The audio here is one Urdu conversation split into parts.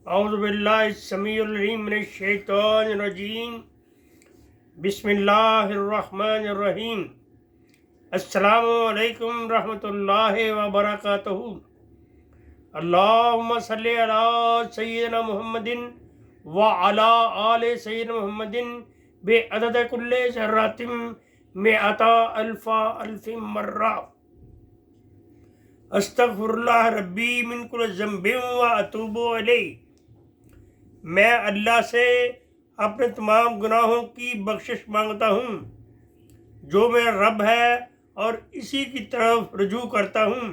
اعوذ باللہ السمیع العلیم من الشیطان الرجیم بسم اللہ الرحمن الرحیم السلام علیکم رحمۃ اللہ وبرکاتہ اللہم صلی علی سیدنا محمد وعلی آل سیدنا محمد بعدد کل ذرات مئۃ الف مرہ استغفر اللہ ربی من کل ذنب واتوب الیہ۔ میں اللہ سے اپنے تمام گناہوں کی بخشش مانگتا ہوں جو میرا رب ہے اور اسی کی طرف رجوع کرتا ہوں۔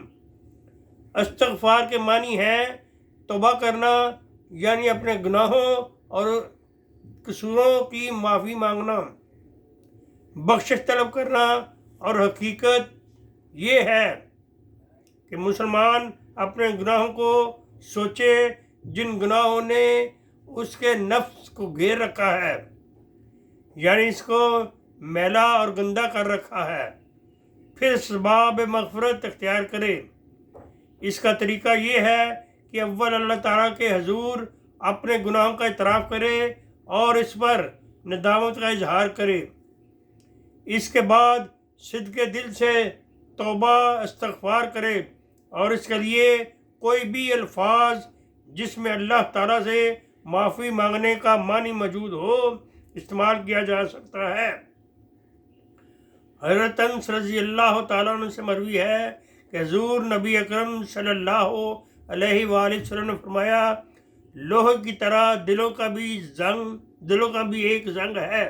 استغفار کے معنی ہے توبہ کرنا، یعنی اپنے گناہوں اور قصوروں کی معافی مانگنا، بخشش طلب کرنا، اور حقیقت یہ ہے کہ مسلمان اپنے گناہوں کو سوچے جن گناہوں نے اس کے نفس کو گھیر رکھا ہے، یعنی اس کو میلا اور گندا کر رکھا ہے، پھر اسباب مغفرت اختیار کرے۔ اس کا طریقہ یہ ہے کہ اول اللہ تعالیٰ کے حضور اپنے گناہوں کا اعتراف کرے اور اس پر ندامت کا اظہار کرے۔ اس کے بعد صدق دل سے توبہ استغفار کرے اور اس کے لیے کوئی بھی الفاظ جس میں اللہ تعالیٰ سے معافی مانگنے کا معنی موجود ہو استعمال کیا جا سکتا ہے۔ حضرت انس رضی اللہ تعالیٰ عنہ سے مروی ہے کہ حضور نبی اکرم صلی اللہ علیہ وآلہ وسلم نے فرمایا، لوہے کی طرح دلوں کا بھی ایک زنگ ہے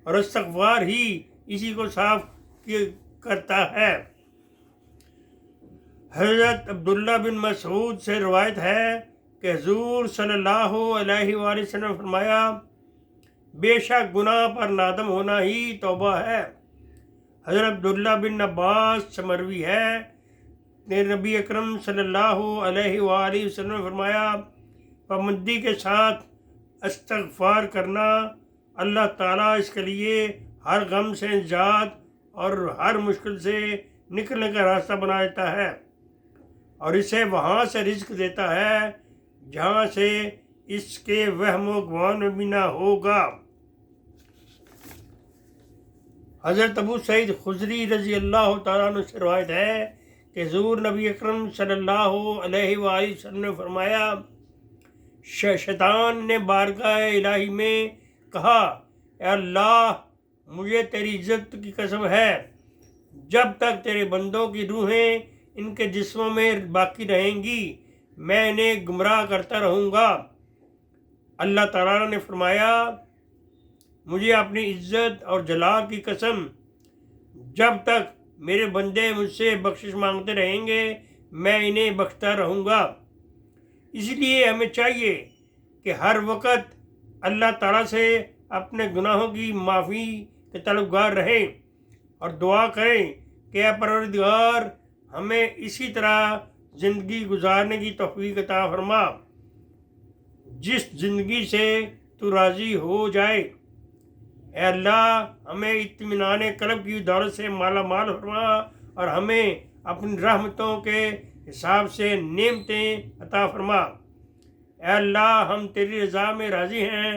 اور استغفار ہی اسی کو صاف کرتا ہے۔ حضرت عبداللہ بن مسعود سے روایت ہے کہ حضور صلی اللہ علیہ وآلہ وسلم نے فرمایا، بے شک گناہ پر نادم ہونا ہی توبہ ہے۔ حضرت عبداللہ بن عباس سے مروی ہے کہ نبی اکرم صلی اللہ علیہ وآلہ وسلم نے فرمایا، پابندی کے ساتھ استغفار کرنا اللہ تعالیٰ اس کے لیے ہر غم سے نجات اور ہر مشکل سے نکلنے کا راستہ بنا دیتا ہے اور اسے وہاں سے رزق دیتا ہے جہاں سے اس کے وہم و گمان میں بھی نہ ہوگا۔ حضرت ابو سعید خدری رضی اللہ تعالیٰ عنہ سے روایت ہے کہ حضور نبی اکرم صلی اللہ علیہ وآلہ وسلم نے فرمایا، شیطان نے بارگاہ الہی میں کہا، اے اللہ، مجھے تیری عزت کی قسم ہے، جب تک تیرے بندوں کی روحیں ان کے جسموں میں باقی رہیں گی میں انہیں گمراہ کرتا رہوں گا۔ اللہ تعالیٰ نے فرمایا، مجھے اپنی عزت اور جلال کی قسم، جب تک میرے بندے مجھ سے بخشش مانگتے رہیں گے میں انہیں بخشتا رہوں گا۔ اس لیے ہمیں چاہیے کہ ہر وقت اللہ تعالیٰ سے اپنے گناہوں کی معافی کے طلبگار رہیں اور دعا کریں کہ اے پروردگار، ہمیں اسی طرح زندگی گزارنے کی توفیق عطا فرما جس زندگی سے تو راضی ہو جائے۔ اے اللہ، ہمیں اطمینان قلب کی دولت سے مالا مال فرما اور ہمیں اپنی رحمتوں کے حساب سے نعمتیں عطا فرما۔ اے اللہ، ہم تیری رضا میں راضی ہیں،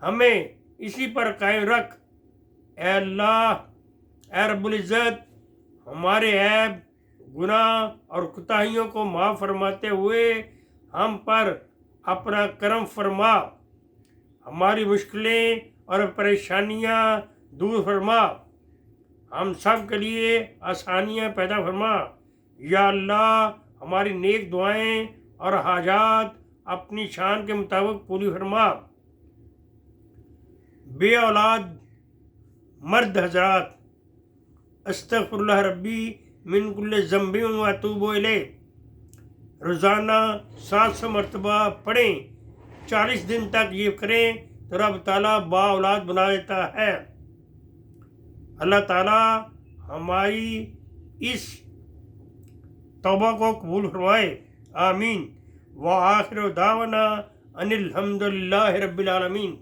ہمیں اسی پر قائم رکھ۔ اے اللہ، اے رب العزت، ہمارے عیب، گناہ اور کوتاہیوں کو معاف فرماتے ہوئے ہم پر اپنا کرم فرما، ہماری مشکلیں اور پریشانیاں دور فرما، ہم سب کے لیے آسانیاں پیدا فرما۔ یا اللہ، ہماری نیک دعائیں اور حاجات اپنی شان کے مطابق پوری فرما۔ بے اولاد مرد حضرات، استغفر اللہ ربی من کل ذنب واتوب الیہ روزانہ 700 مرتبہ پڑھیں، 40 دن تک یہ کریں تو رب تعالیٰ با اولاد بنا دیتا ہے۔ اللہ تعالیٰ ہماری اس توبہ کو قبول فرمائے، آمین۔ وآخر دعوانا ان الحمد للہ رب العالمین۔